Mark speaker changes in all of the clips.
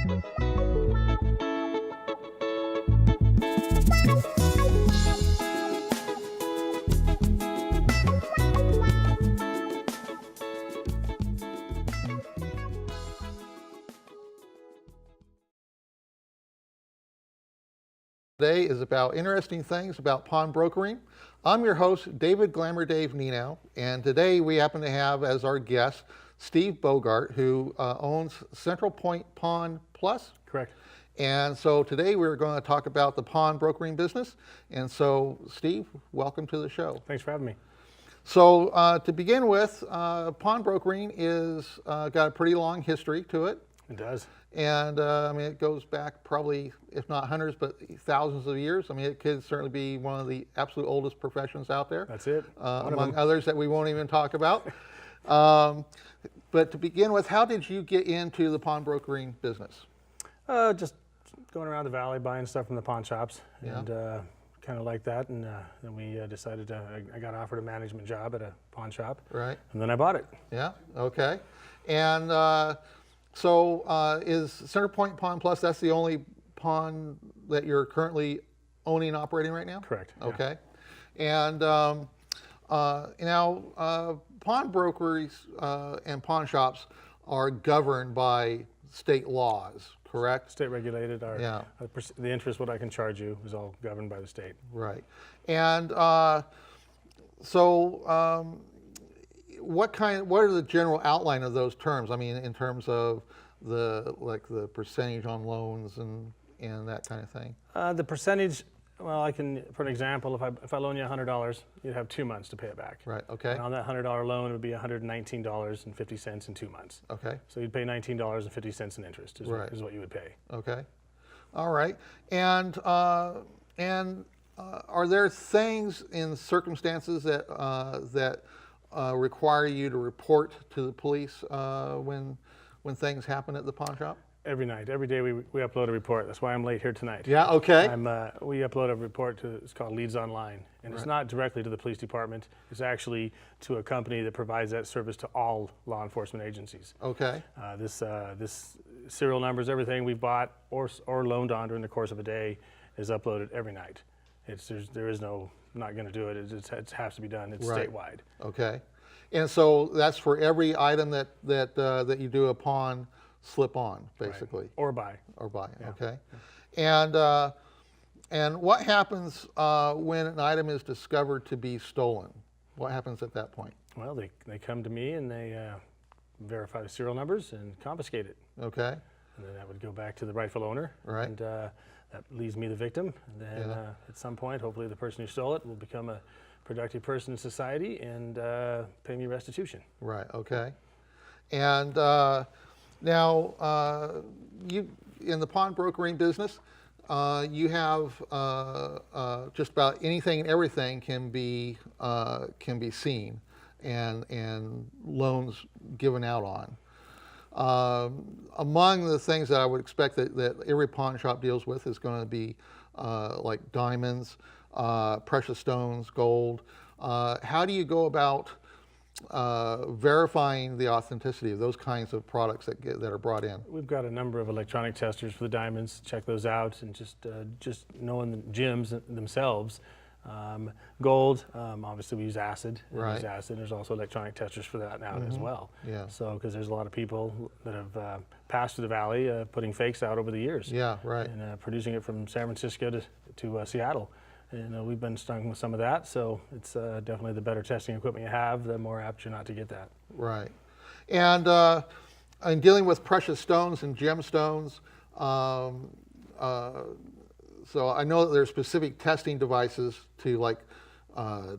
Speaker 1: Today is about interesting things about pawnbrokering. I'm your host, David Glamour Dave Nienow, and today we happen to have as our guest Steve Bogart, who owns Central Point Pawn Plus.
Speaker 2: Correct.
Speaker 1: And so today we're going to talk about the pawnbrokering business. And so, Steve, welcome to the show.
Speaker 2: Thanks for having me.
Speaker 1: So to begin with, pawnbrokering is got a pretty long history to it.
Speaker 2: It does.
Speaker 1: And I mean, it goes back probably, if not hundreds, but thousands of years. I mean, it could certainly be one of the absolute oldest professions out there.
Speaker 2: That's it.
Speaker 1: Among others that we won't even talk about. But to begin with, how did you get into the pawnbrokering business?
Speaker 2: Just going around the valley buying stuff from the pawn shops, and kind of like that. And then we decided I got offered a management job at a pawn shop.
Speaker 1: Right.
Speaker 2: And then I bought it.
Speaker 1: Yeah. Okay. And so is Center Point Pawn Plus, that's the only pawn that you're currently owning and operating right now?
Speaker 2: Correct.
Speaker 1: Okay. Yeah. And now pawnbrokers and pawn shops are governed by state laws, correct?
Speaker 2: State regulated. The interest, what I can charge you, is all governed by the state.
Speaker 1: Right. And what are the general outline of those terms? I mean, in terms of the percentage on loans and that kind of thing.
Speaker 2: The percentage, well, I can, for an example, if I loan you $100, you'd have 2 months to pay it back.
Speaker 1: Right. Okay.
Speaker 2: And on that $100 loan, it would be $119.50 in 2 months.
Speaker 1: Okay.
Speaker 2: So you'd pay $19.50 in interest is what you would pay.
Speaker 1: Okay. All right. And are there things in circumstances that require you to report to the police when things happen at the pawn shop?
Speaker 2: Every night, every day we upload a report. That's why I'm late here tonight.
Speaker 1: Yeah, okay.
Speaker 2: We upload a report it's called Leads Online. And it's not directly to the police department. It's actually to a company that provides that service to all law enforcement agencies.
Speaker 1: Okay.
Speaker 2: This serial numbers, everything we've bought or loaned on during the course of a day is uploaded every night. There is no, I'm not going to do it. It has to be done. It's statewide. Okay.
Speaker 1: And so that's for every item that you do a pawn slip on, basically.
Speaker 2: Right. Or buy.
Speaker 1: Or buy,
Speaker 2: yeah.
Speaker 1: Okay. And what happens when an item is discovered to be stolen? What happens at that point?
Speaker 2: Well, they come to me and they verify the serial numbers and confiscate it.
Speaker 1: Okay.
Speaker 2: And then that would go back to the rightful owner.
Speaker 1: Right.
Speaker 2: And that leaves me the victim. And then at some point, hopefully the person who stole it will become a productive person in society and pay me restitution.
Speaker 1: Right, okay. And now, you in the pawnbrokering business, you have just about anything and everything can be seen and loans given out on. Among the things that I would expect that every pawn shop deals with is going to be like diamonds, precious stones, gold. How do you go about verifying the authenticity of those kinds of products that are brought in?
Speaker 2: We've got a number of electronic testers for the diamonds. Check those out, and just knowing the gems themselves. Gold, obviously we use acid.
Speaker 1: Right.
Speaker 2: There's also electronic testers for that now as well.
Speaker 1: Yeah.
Speaker 2: So because there's a lot of people that have passed through the valley putting fakes out over the years.
Speaker 1: Yeah. Right.
Speaker 2: And producing it from San Francisco to Seattle. And we've been stung with some of that, so it's definitely the better testing equipment you have, the more apt you're not to get that.
Speaker 1: Right. And in dealing with precious stones and gemstones, so I know that there's specific testing devices to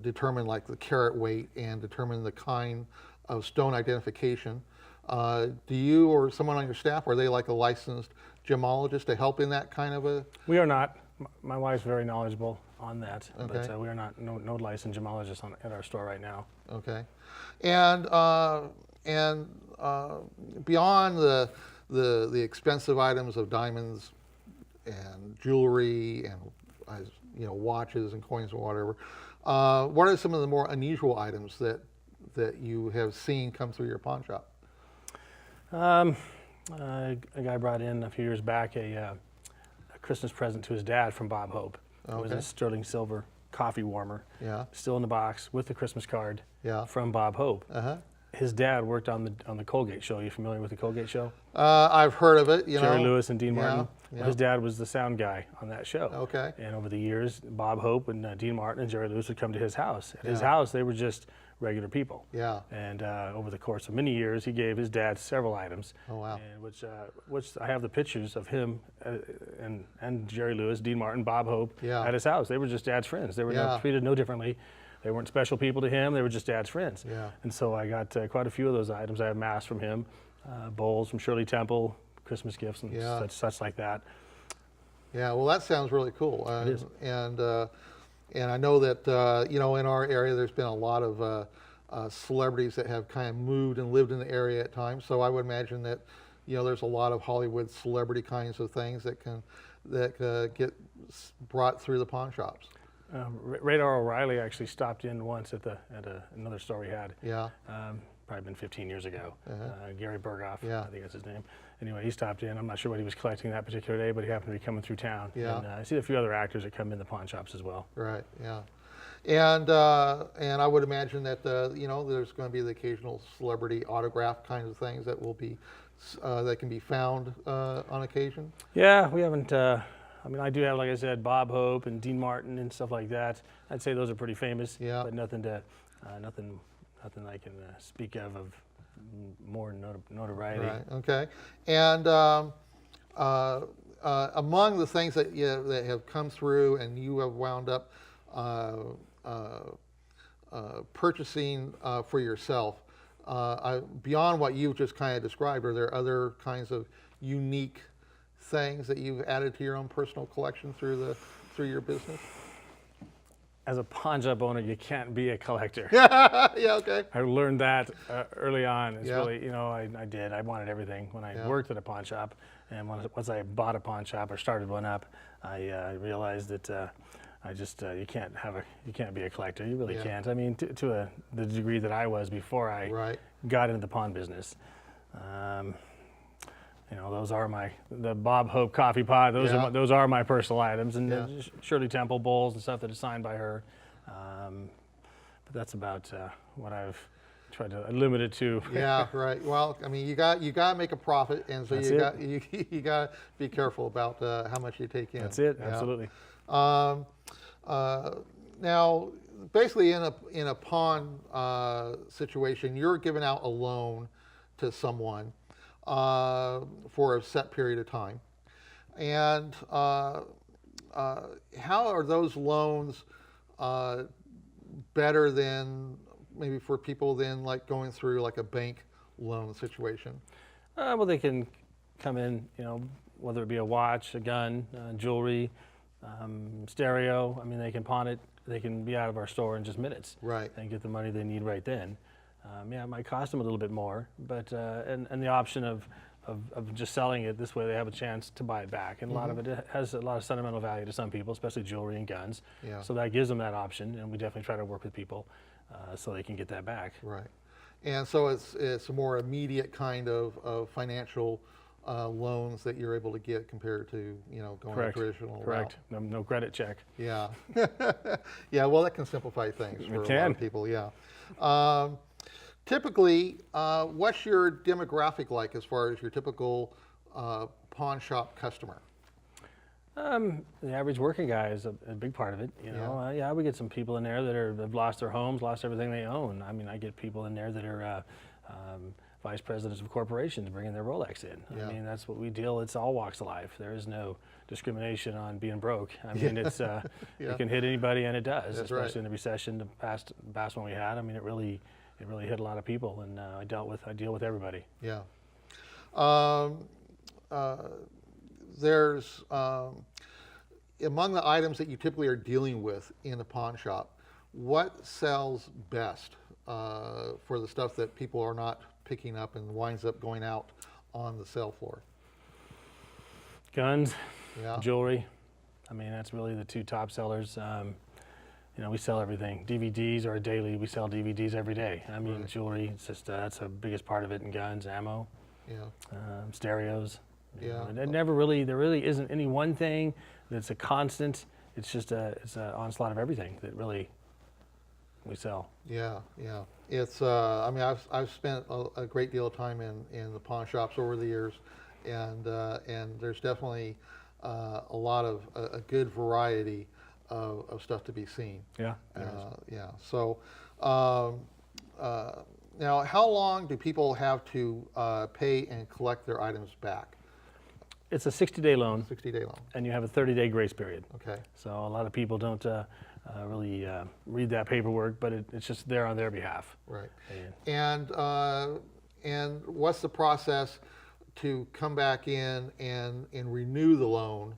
Speaker 1: determine the carat weight and determine the kind of stone identification. Do you or someone on your staff, are they like a licensed gemologist to help in that kind of a?
Speaker 2: We are not. My wife's very knowledgeable on that,
Speaker 1: okay.
Speaker 2: But we are not no licensed gemologists at our store right now.
Speaker 1: Okay, and beyond the expensive items of diamonds and jewelry and watches and coins or whatever, what are some of the more unusual items that you have seen come through your pawn shop?
Speaker 2: A guy brought in a few years back a Christmas present to his dad from Bob Hope. It was
Speaker 1: Okay.
Speaker 2: a sterling silver coffee warmer,
Speaker 1: Yeah.
Speaker 2: still in the box with the Christmas card
Speaker 1: Yeah.
Speaker 2: from Bob Hope.
Speaker 1: Uh-huh.
Speaker 2: His dad worked on the Colgate Show. Are you familiar with the Colgate Show?
Speaker 1: I've heard of it, you
Speaker 2: Jerry
Speaker 1: know.
Speaker 2: Lewis and Dean
Speaker 1: Yeah,
Speaker 2: Martin.
Speaker 1: yeah.
Speaker 2: His dad was the sound guy on that show.
Speaker 1: Okay.
Speaker 2: And over the years, Bob Hope and Dean Martin and Jerry Lewis would come to his house. At his
Speaker 1: Yeah.
Speaker 2: house, they were just regular people.
Speaker 1: Yeah.
Speaker 2: And over the course of many years, he gave his dad several items.
Speaker 1: Oh, wow.
Speaker 2: And which I have the pictures of him and Jerry Lewis, Dean Martin, Bob Hope
Speaker 1: Yeah.
Speaker 2: at his house. They were just dad's friends. They were
Speaker 1: Yeah.
Speaker 2: treated no differently. They weren't special people to him. They were just dad's friends.
Speaker 1: Yeah.
Speaker 2: And so I got quite a few of those items. I have masks from him, bowls from Shirley Temple, Christmas gifts and
Speaker 1: Yeah.
Speaker 2: such like that.
Speaker 1: Yeah, well, that sounds really cool.
Speaker 2: It is.
Speaker 1: And I know that, you know, in our area, there's been a lot of celebrities that have kind of moved and lived in the area at times. So I would imagine that, you know, there's a lot of Hollywood celebrity kinds of things that get brought through the pawn shops.
Speaker 2: Radar O'Reilly actually stopped in once at another store we had.
Speaker 1: Yeah.
Speaker 2: Probably been 15 years ago.
Speaker 1: Uh-huh.
Speaker 2: Gary Burghoff,
Speaker 1: Yeah.
Speaker 2: I think that's his name. Anyway, he stopped in. I'm not sure what he was collecting that particular day, but he happened to be coming through town.
Speaker 1: Yeah.
Speaker 2: And I see a few other actors that come in the pawn shops as well.
Speaker 1: Right. Yeah. And I would imagine that you know, there's going to be the occasional celebrity autograph kinds of things that will be that can be found on occasion.
Speaker 2: Yeah, we haven't. I mean, I do have, like I said, Bob Hope and Dean Martin and stuff like that. I'd say those are pretty famous.
Speaker 1: Yeah.
Speaker 2: But nothing I can speak of more notoriety.
Speaker 1: Right. Okay. And among the things that that have come through and you have wound up purchasing for yourself, beyond what you've just kind of described, are there other kinds of unique things that you've added to your own personal collection through your business?
Speaker 2: As a pawn shop owner, you can't be a collector.
Speaker 1: Yeah. Okay.
Speaker 2: I learned that early on. It's
Speaker 1: Yeah.
Speaker 2: really, you know, I did. I wanted everything when I
Speaker 1: Yeah.
Speaker 2: worked at a pawn shop, and once I bought a pawn shop or started one up, I realized that you can't be a collector. You really
Speaker 1: Yeah.
Speaker 2: can't. I mean, to the degree that I was before I
Speaker 1: Right.
Speaker 2: got into the pawn business. You know, those are the Bob Hope coffee pot.
Speaker 1: Yeah.
Speaker 2: Those are my personal items, and
Speaker 1: Yeah.
Speaker 2: Shirley Temple bowls and stuff that is signed by her. But that's about what I've tried to limit it to.
Speaker 1: Yeah, right. Well, I mean, you got to make a profit, and so
Speaker 2: That's
Speaker 1: you
Speaker 2: it.
Speaker 1: you got to be careful about how much you take in.
Speaker 2: That's it.
Speaker 1: Yeah.
Speaker 2: Absolutely.
Speaker 1: Now, basically, in a pawn situation, you're giving out a loan to someone for a set period of time, and how are those loans better than maybe for people than like going through like a bank loan situation?
Speaker 2: Well, they can come in, you know, whether it be a watch, a gun, jewelry, stereo. I mean, they can pawn it. They can be out of our store in just minutes.
Speaker 1: Right.
Speaker 2: And get the money they need right then. Yeah, it might cost them a little bit more, but and the option of just selling it this way, they have a chance to buy it back. And a lot of it has a lot of sentimental value to some people, especially jewelry and guns.
Speaker 1: Yeah.
Speaker 2: So that gives them that option, and we definitely try to work with people so they can get that back.
Speaker 1: Right. And so it's a more immediate kind of financial loans that you're able to get compared to, you know, going
Speaker 2: Correct.
Speaker 1: a traditional
Speaker 2: Correct. No credit check.
Speaker 1: route. Yeah. Yeah, well, that can simplify things for a lot
Speaker 2: can.
Speaker 1: of people, yeah. Typically, what's your demographic like as far as your typical pawn shop customer?
Speaker 2: The average working guy is a big part of it. You know, yeah, we get some people in there that have lost their homes, lost everything they own. I mean, I get people in there that are vice presidents of corporations bringing their Rolex in.
Speaker 1: Yeah.
Speaker 2: I mean, that's what we deal. It's all walks of life. There is no discrimination on being broke. I mean, it's
Speaker 1: Yeah.
Speaker 2: it can hit anybody, and it does,
Speaker 1: That's
Speaker 2: especially
Speaker 1: right.
Speaker 2: in the recession, the past one we had. I mean, it really hit a lot of people, and I deal with everybody.
Speaker 1: Yeah. There's among the items that you typically are dealing with in a pawn shop, what sells best for the stuff that people are not picking up and winds up going out on the sale floor?
Speaker 2: Guns,
Speaker 1: Yeah.
Speaker 2: jewelry. I mean, that's really the two top sellers. You know, we sell everything. DVDs are daily. We sell DVDs every day. I mean,
Speaker 1: Right.
Speaker 2: jewelry. It's just that's the biggest part of it. And guns, ammo. stereos.
Speaker 1: Yeah.
Speaker 2: And it never really, there really isn't any one thing that's a constant. It's just it's an onslaught of everything that really we sell.
Speaker 1: Yeah, yeah. It's I mean, I've spent a great deal of time in the pawn shops over the years, and there's definitely a lot of a good variety of stuff to be seen.
Speaker 2: Yeah.
Speaker 1: Yeah. So now, how long do people have to pay and collect their items back?
Speaker 2: It's a 60-day loan,
Speaker 1: 60-day loan.
Speaker 2: and you have a 30-day grace period.
Speaker 1: Okay.
Speaker 2: So a lot of people don't really read that paperwork, but it's just there on their behalf.
Speaker 1: Right.
Speaker 2: And
Speaker 1: And what's the process to come back in and renew the loan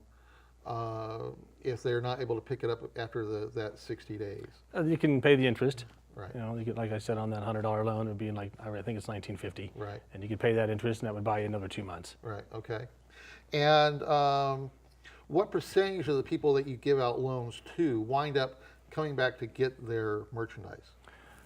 Speaker 1: if they're not able to pick it up after that 60 days?
Speaker 2: you can pay the interest.
Speaker 1: Right.
Speaker 2: You know, you could, like I said, on that $100 loan, it would be like, I think it's $19.50.
Speaker 1: Right.
Speaker 2: And you could pay that interest, and that would buy you another 2 months.
Speaker 1: Right. Okay. And what percentage of the people that you give out loans to wind up coming back to get their merchandise?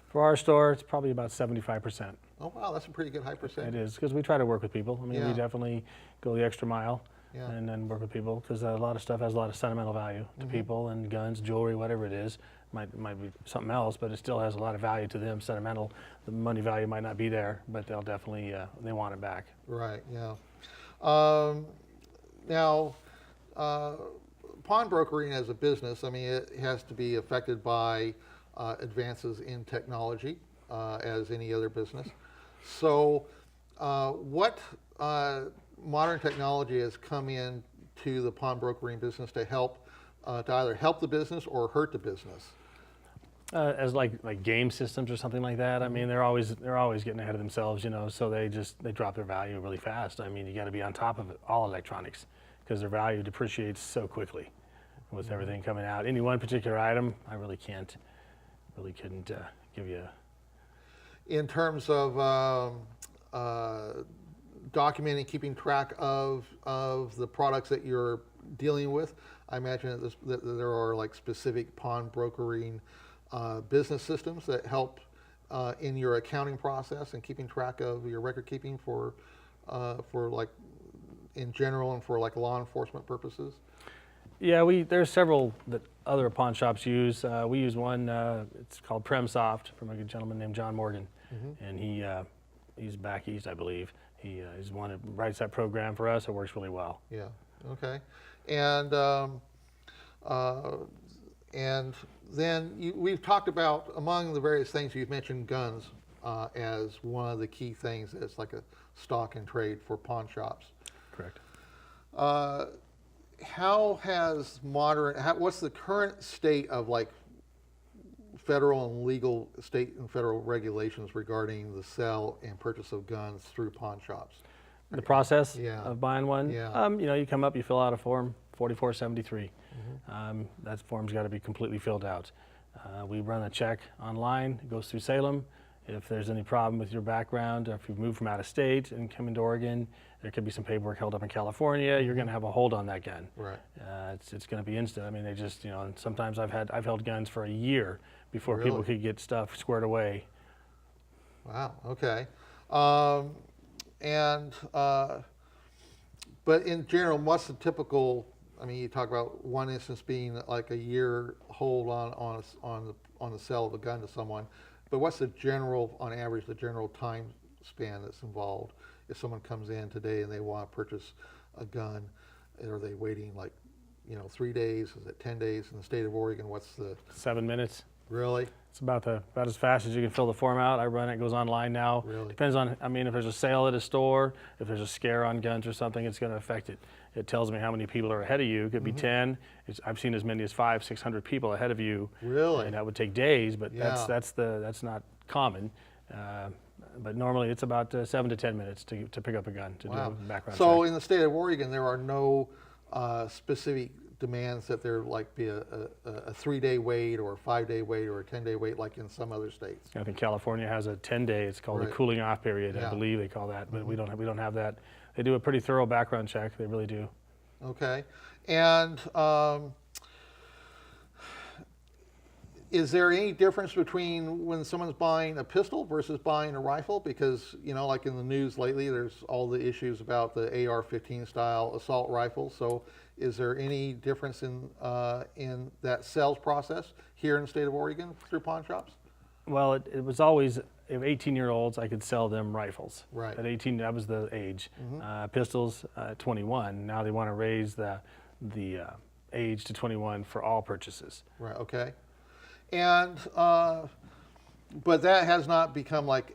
Speaker 2: For our store, it's probably about 75%.
Speaker 1: Oh wow, that's a pretty good high percentage.
Speaker 2: It is, because we try to work with people. I mean,
Speaker 1: Yeah.
Speaker 2: we definitely go the extra mile
Speaker 1: Yeah.
Speaker 2: and then work with people, because a lot of stuff has a lot of sentimental value to people, and guns, jewelry, whatever it is. Might be something else, but it still has a lot of value to them, sentimental. The money value might not be there, but they'll definitely, they want it back.
Speaker 1: Right. Yeah. Now, pawnbrokering as a business, I mean, it has to be affected by advances in technology, as any other business. So, what modern technology has come in to the pawnbrokering business to help, to either help the business or hurt the business?
Speaker 2: As like game systems or something like that. I mean, they're always getting ahead of themselves, you know. So they drop their value really fast. I mean, you got to be on top of it, all electronics, because their value depreciates so quickly with everything coming out. Any one particular item, I really couldn't give you.
Speaker 1: In terms of documenting, keeping track of the products that you're dealing with, I imagine that there are like specific pawnbrokering business systems that help in your accounting process and keeping track of your record keeping for like in general and for like law enforcement purposes.
Speaker 2: Yeah, there's several that other pawn shops use. We use one. It's called Premsoft, from a good gentleman named John Morgan, and he's back east, I believe. He's one that writes that program for us. It works really well.
Speaker 1: Yeah. Okay. And then we've talked about, among the various things you've mentioned, guns as one of the key things. It's like a stock and trade for pawn shops.
Speaker 2: Correct.
Speaker 1: How has what's the current state of like federal and legal, state and federal regulations regarding the sale and purchase of guns through pawn shops?
Speaker 2: The process
Speaker 1: Yeah.
Speaker 2: of buying one,
Speaker 1: Yeah.
Speaker 2: you know, you come up, you fill out a form, 4473. That form's got to be completely filled out. We run a check online, it goes through Salem. If there's any problem with your background, or if you've moved from out of state and come into Oregon, there could be some paperwork held up in California, you're going to have a hold on that gun.
Speaker 1: Right.
Speaker 2: It's going to be instant. I mean, they just, you know, and sometimes I've held guns for a year before
Speaker 1: Really?
Speaker 2: people could get stuff squared away.
Speaker 1: Wow. Okay. But in general, what's the typical? I mean, you talk about one instance being like a year hold on the sale of a gun to someone, but what's the general, on average, the general time span that's involved? If someone comes in today and they want to purchase a gun, are they waiting like, 3 days? Is it 10 days in the state of Oregon? What's the
Speaker 2: 7 minutes.
Speaker 1: really?
Speaker 2: It's about as fast as you can fill the form out. I run it, goes online now.
Speaker 1: Really?
Speaker 2: Depends on, I mean, if there's a sale at a store, if there's a scare on guns or something, it's going to affect it. It tells me how many people are ahead of you. It could be 10. I've seen as many as 500, 600 people ahead of you.
Speaker 1: Really?
Speaker 2: And that would take days, but
Speaker 1: Yeah.
Speaker 2: that's not common. But normally it's about 7 to 10 minutes to pick up a gun, to do a background
Speaker 1: So
Speaker 2: check.
Speaker 1: in the state of Oregon, there are no specific demands that there like be a 3-day wait or a 5-day wait or a 10-day wait like in some other states.
Speaker 2: I think California has a 10-day. It's called
Speaker 1: Right.
Speaker 2: a cooling off period.
Speaker 1: Yeah.
Speaker 2: I believe they call that, but we don't have that. They do a pretty thorough background check. They really do.
Speaker 1: Is there any difference between when someone's buying a pistol versus buying a rifle? Because, you know, like in the news lately, there's all the issues about the AR-15 style assault rifles. So is there any difference in that sales process here in the state of Oregon through pawn shops?
Speaker 2: Well, it was always, if 18-year-olds, I could sell them rifles.
Speaker 1: Right.
Speaker 2: At 18, that was the age. Pistols, 21. Now they want to raise the age to 21 for all purchases.
Speaker 1: Right, okay. And, but that has not become like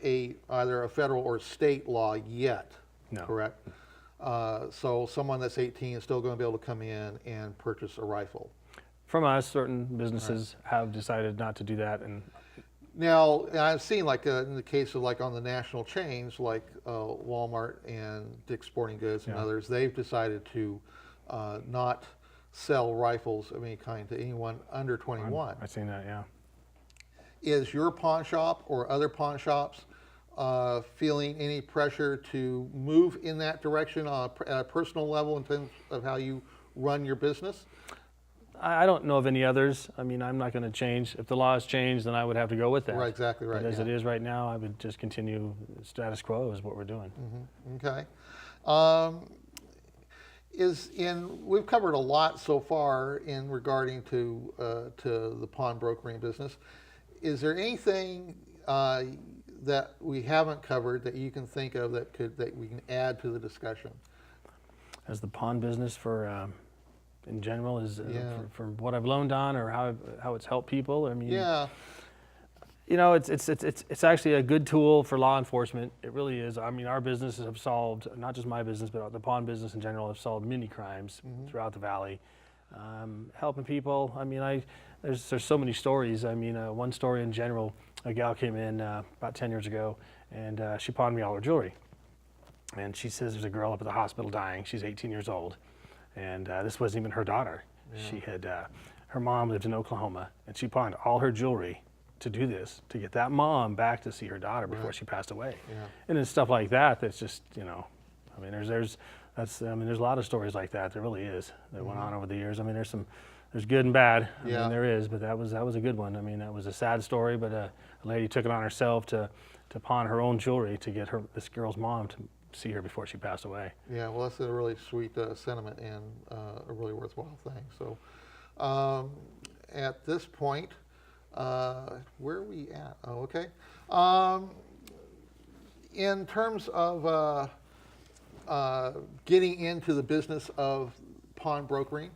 Speaker 1: either a federal or state law yet,
Speaker 2: No.
Speaker 1: correct? So someone that's 18 is still going to be able to come in and purchase a rifle.
Speaker 2: From us, certain businesses have decided not to do that, and
Speaker 1: Now, I've seen like in the case of like on the national chains, like Walmart and Dick's Sporting Goods and others, they've decided to not sell rifles of any kind to anyone under 21.
Speaker 2: I've seen that, yeah.
Speaker 1: Is your pawn shop or other pawn shops feeling any pressure to move in that direction at a personal level in terms of how you run your business?
Speaker 2: I don't know of any others. I mean, I'm not going to change. If the law has changed, then I would have to go with that.
Speaker 1: Right, exactly right.
Speaker 2: But as it is right now, I would just continue status quo is what we're doing.
Speaker 1: Okay. We've covered a lot so far in regarding to the pawnbrokering business. Is there anything that we haven't covered that you can think of that we can add to the discussion?
Speaker 2: As the pawn business for in general is for what I've loaned on or how it's helped people. I mean, you know, it's actually a good tool for law enforcement. It really is. I mean, our businesses have solved, not just my business, but the pawn business in general have solved many crimes throughout the valley, helping people. I mean, there's so many stories. I mean, one story in general, a gal came in about 10 years ago, and she pawned me all her jewelry. And she says there's a girl up at the hospital dying. She's 18 years old. And this wasn't even her daughter. She had, her mom lived in Oklahoma, and she pawned all her jewelry to do this, to get that mom back to see her daughter before she passed away. And it's stuff like that that's just, you know, I mean, there's a lot of stories like that. There really is that went on over the years. I mean, there's good and bad. I mean, there is, but that was a good one. I mean, that was a sad story, but a lady took it on herself to pawn her own jewelry to get this girl's mom to see her before she passed away. Yeah,
Speaker 1: well, that's a really sweet sentiment and a really worthwhile thing. So at this point, where are we at? Oh, okay. In terms of getting into the business of pawnbrokering,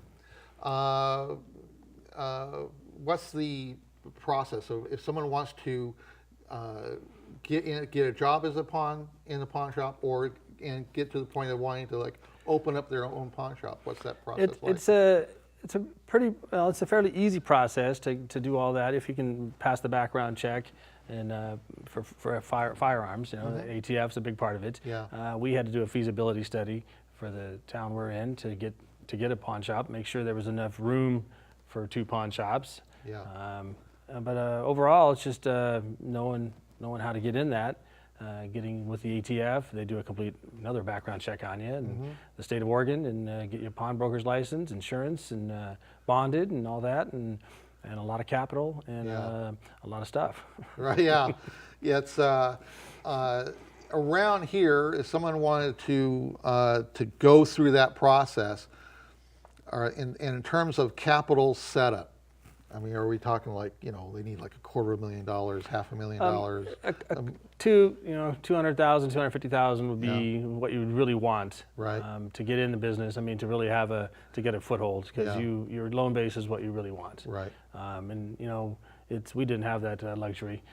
Speaker 1: what's the process? So if someone wants to get a job as in the pawn shop, and get to the point of wanting to like open up their own pawn shop, what's that process like?
Speaker 2: It's a fairly easy process to do all that if you can pass the background check and for firearms. You know, the ATF's a big part of it. We had to do a feasibility study for the town we're in to get a pawn shop, make sure there was enough room for 2 pawn shops. But overall, it's just knowing how to get in that, getting with the ATF. They do another background check on you, and the state of Oregon, and get your pawnbroker's license, insurance, and bonded, and all that, and a lot of capital, and a lot of stuff.
Speaker 1: Right, yeah. It's around here, if someone wanted to go through that process, in terms of capital setup, I mean, are we talking like, you know, they need like $250,000, $500,000? $200,000, $250,000 would be what you would really want, to get in the business. I mean, to really to get a foothold, because your loan base is what you really want. Right. And you know, we didn't have that luxury,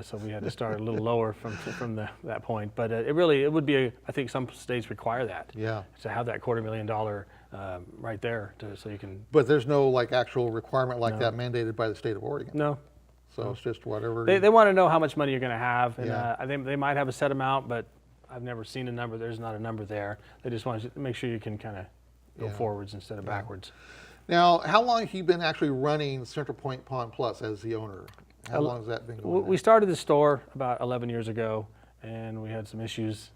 Speaker 1: so we had to start a little lower from that point. But it would be I think some states require that. To have that $250,000 right there, so you can. But there's no like actual requirement like that mandated by the state of Oregon. No. So it's just whatever. They want to know how much money you're going to have, and I think they might have a set amount, but I've never seen a number. There's not a number there. They just want to make sure you can kind of go forwards instead of backwards. Now, how long have you been actually running Central Point Pawn Plus as the owner? How long has that been going on? We started the store about 11 years ago, and we had some issues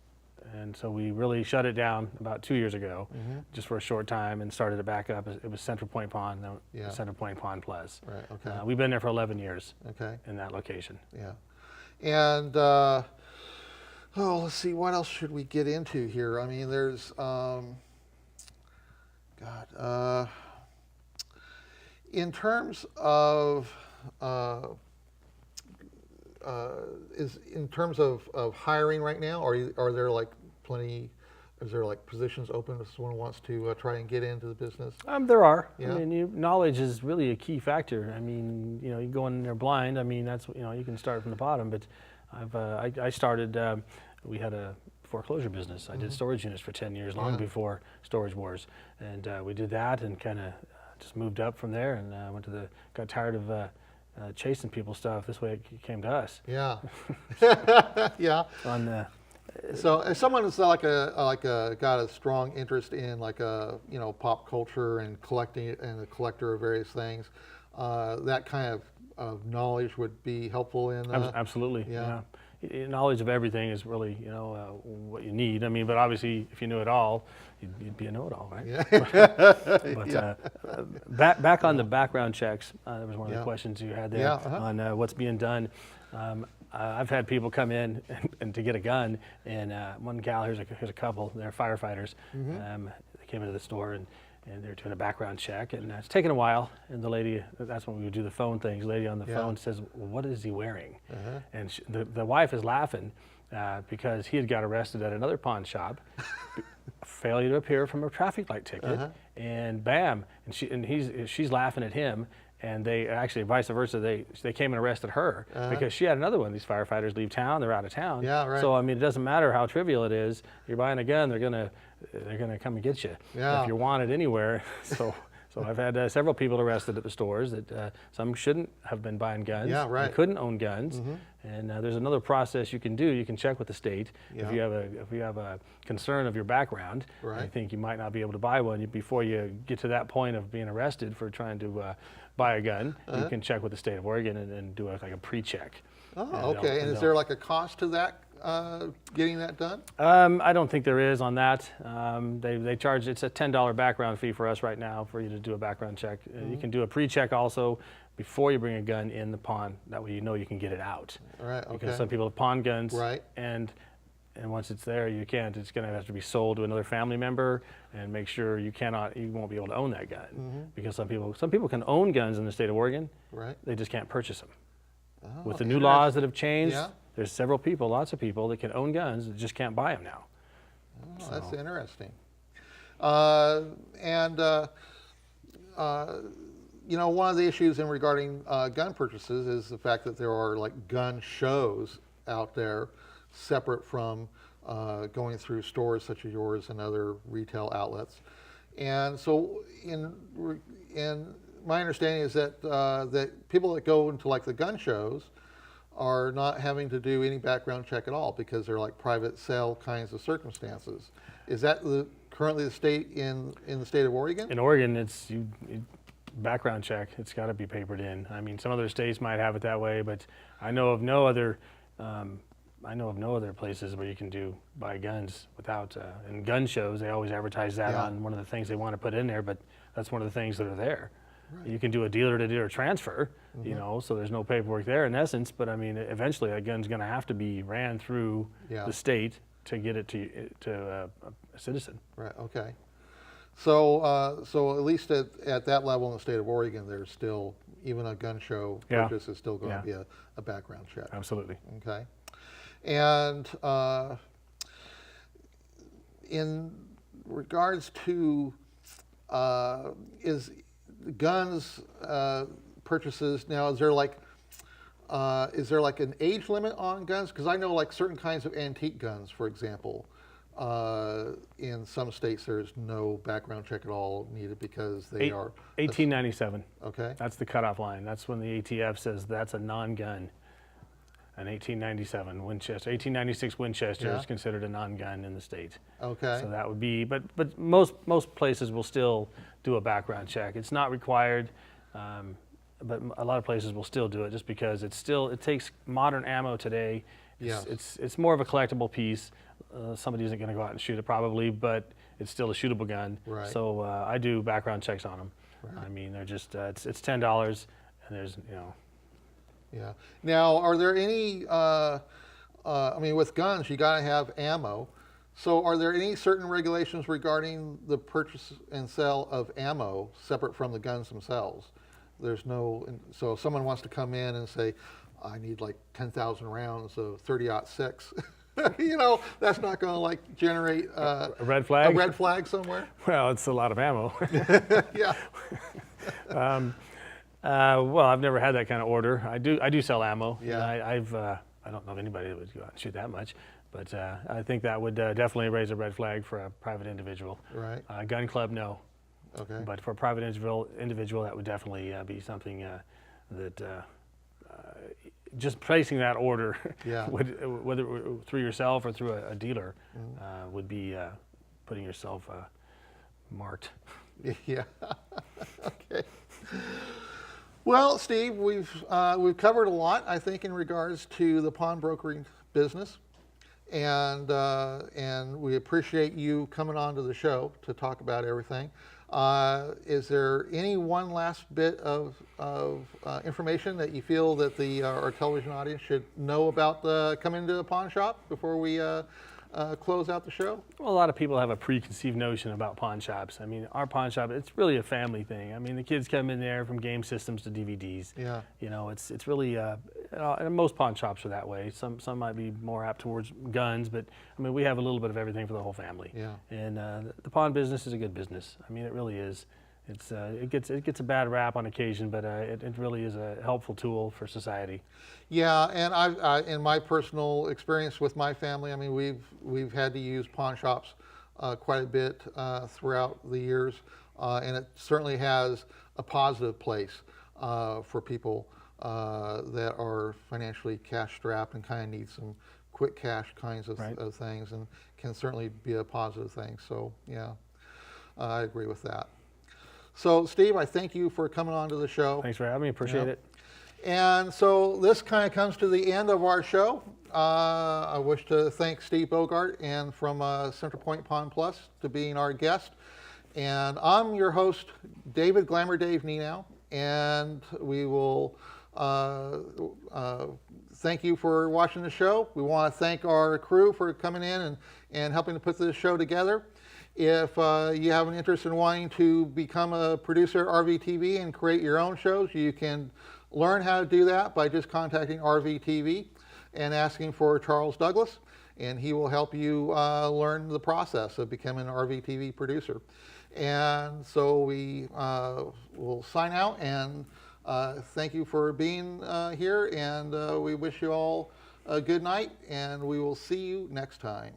Speaker 2: And so we really shut it down about 2 years ago, just for a short time, and started it back up. It was Central Point Pond, then Central Point Pond Plus.
Speaker 1: Right. Okay.
Speaker 2: We've been there for 11 years.
Speaker 1: Okay.
Speaker 2: In that location.
Speaker 1: Yeah. And let's see, what else should we get into here? I mean, there's in terms of hiring right now, are there like plenty? Is there like positions open if someone wants to try and get into the business?
Speaker 2: There are.
Speaker 1: Yeah.
Speaker 2: I mean, knowledge is really a key factor. I mean, you go in there blind. I mean, that's you can start from the bottom. But I started. We had a foreclosure business. I did storage units for 10 years, long before Storage Wars, and we did that and kind of just moved up from there and got tired of chasing people's stuff. This way it came to us.
Speaker 1: Yeah. Yeah.
Speaker 2: On
Speaker 1: So if someone is got a strong interest in pop culture and collecting it and a collector of various things, that kind of knowledge would be helpful in.
Speaker 2: Absolutely. Yeah. Knowledge of everything is really what you need. I mean, but obviously if you knew it all, you'd be a know-it-all, right?
Speaker 1: Yeah.
Speaker 2: But back on the background checks, there was one of the questions you had there
Speaker 1: Yeah,
Speaker 2: on what's being done. I've had people come in and to get a gun, and one gal, here's a couple, they're firefighters. They came into the store and they're doing a background check, and it's taken a while. And the lady, that's when we would do the phone things. The lady on the phone says, well, "What is he wearing?" And the wife is laughing because he had got arrested at another pawn shop, failure to appear from a traffic light ticket, and bam, and she's laughing at him. And they actually, vice versa, they came and arrested her because she had another one. These firefighters leave town, they're out of town.
Speaker 1: Yeah, right.
Speaker 2: So I mean, it doesn't matter how trivial it is. You're buying a gun, they're gonna come and get you if you're wanted anywhere. So I've had several people arrested at the stores that some shouldn't have been buying guns.
Speaker 1: Yeah, right.
Speaker 2: They couldn't own guns. And there's another process you can do. You can check with the state if you have a concern of your background.
Speaker 1: Right.
Speaker 2: I think you might not be able to buy one before you get to that point of being arrested for trying to buy a gun. You can check with the state of Oregon and do like a pre-check.
Speaker 1: Oh, okay. And is there like a cost to that, getting that done?
Speaker 2: I don't think there is on that. They charge, it's a $10 background fee for us right now for you to do a background check. You can do a pre-check also before you bring a gun in the pawn. That way you know you can get it out.
Speaker 1: All right, okay.
Speaker 2: Because some people have pawn guns.
Speaker 1: Right.
Speaker 2: And once it's there, you can't. It's going to have to be sold to another family member, and make sure you won't be able to own that gun. Because some people can own guns in the state of Oregon.
Speaker 1: Right.
Speaker 2: They just can't purchase them.
Speaker 1: Oh,
Speaker 2: with the new laws that have changed,
Speaker 1: Yeah.
Speaker 2: there's lots of people that can own guns that just can't buy them now.
Speaker 1: Oh, that's interesting. One of the issues in regarding gun purchases is the fact that there are like gun shows out there separate from going through stores such as yours and other retail outlets. And so in my understanding is that that people that go into like the gun shows are not having to do any background check at all because they're like private sale kinds of circumstances. Is that currently the state in the state of Oregon?
Speaker 2: In Oregon, it's background check. It's got to be papered in. I mean, some other states might have it that way, but I know of no other. Places where you can buy guns without. In gun shows, they always advertise that on one of the things they want to put in there, but that's one of the things that are there. Right. You can do a dealer-to-dealer transfer, so there's no paperwork there in essence. But I mean, eventually, a gun's going to have to be ran through the state to get it to a citizen.
Speaker 1: Right. Okay. So, at least at that level in the state of Oregon, there's still even a gun show purchase is still going to be a background check.
Speaker 2: Absolutely.
Speaker 1: Okay. And in regards to is guns purchases now, is there like an age limit on guns? Because I know like certain kinds of antique guns, for example, in some states there's no background check at all needed because they are
Speaker 2: 1897.
Speaker 1: Okay.
Speaker 2: That's the cutoff line. That's when the ATF says that's a non-gun. An 1897 Winchester, 1896 Winchester is considered a non-gun in the state.
Speaker 1: Okay.
Speaker 2: So that would be, but most places will still do a background check. It's not required, but a lot of places will still do it just because it takes modern ammo today. It's more of a collectible piece. somebody isn't going to go out and shoot it probably, but it's still a shootable gun.
Speaker 1: Right.
Speaker 2: So I do background checks on them.
Speaker 1: Right.
Speaker 2: I mean, they're just it's $10, and there's
Speaker 1: Yeah. Now, are there any? I mean, with guns, you got to have ammo. So, are there any certain regulations regarding the purchase and sale of ammo separate from the guns themselves? There's no. So, if someone wants to come in and say, "I need like 10,000 rounds of 30-06," you know, that's not going to like generate
Speaker 2: a red flag.
Speaker 1: A red flag somewhere.
Speaker 2: Well, it's a lot of ammo.
Speaker 1: Yeah.
Speaker 2: Well, I've never had that kind of order. I do sell ammo.
Speaker 1: Yeah.
Speaker 2: I don't know of anybody that would go out and shoot that much, but I think that would definitely raise a red flag for a private individual.
Speaker 1: Right.
Speaker 2: Gun club, no.
Speaker 1: Okay.
Speaker 2: But for a private individual, that would definitely be something that just placing that order,
Speaker 1: Yeah.
Speaker 2: whether through yourself or through a dealer, would be putting yourself marked.
Speaker 1: Yeah. Okay. Well, Steve, we've covered a lot, I think, in regards to the pawnbrokering business, and we appreciate you coming on to the show to talk about everything. Is there any one last bit of information that you feel that our television audience should know about coming to a pawn shop before we close out the show?
Speaker 2: Well, a lot of people have a preconceived notion about pawn shops. I mean, our pawn shop, it's really a family thing. I mean, the kids come in there from game systems to DVDs.
Speaker 1: Yeah.
Speaker 2: You know, it's really, and most pawn shops are that way. Some might be more apt towards guns, but I mean, we have a little bit of everything for the whole family.
Speaker 1: Yeah.
Speaker 2: And the pawn business is a good business. I mean, it really is. It gets a bad rap on occasion, but it really is a helpful tool for society.
Speaker 1: Yeah, and I in my personal experience with my family, I mean, we've had to use pawn shops quite a bit throughout the years, and it certainly has a positive place for people that are financially cash strapped and kind of need some quick cash kinds of,
Speaker 2: Right.
Speaker 1: of things, and can certainly be a positive thing. So yeah, I agree with that. So Steve, I thank you for coming on to the show.
Speaker 2: Thanks for having me. Appreciate it.
Speaker 1: And so this kind of comes to the end of our show. I wish to thank Steve Bogart and from Central Point Pawn Plus to being our guest. And I'm your host, David Glamour Dave Nienow, and we will thank you for watching the show. We want to thank our crew for coming in and helping to put this show together. If you have an interest in wanting to become a producer at RVTV and create your own shows, you can learn how to do that by just contacting RVTV and asking for Charles Douglas, and he will help you learn the process of becoming an RVTV producer. And so we will sign out, and thank you for being here, and we wish you all a good night, and we will see you next time.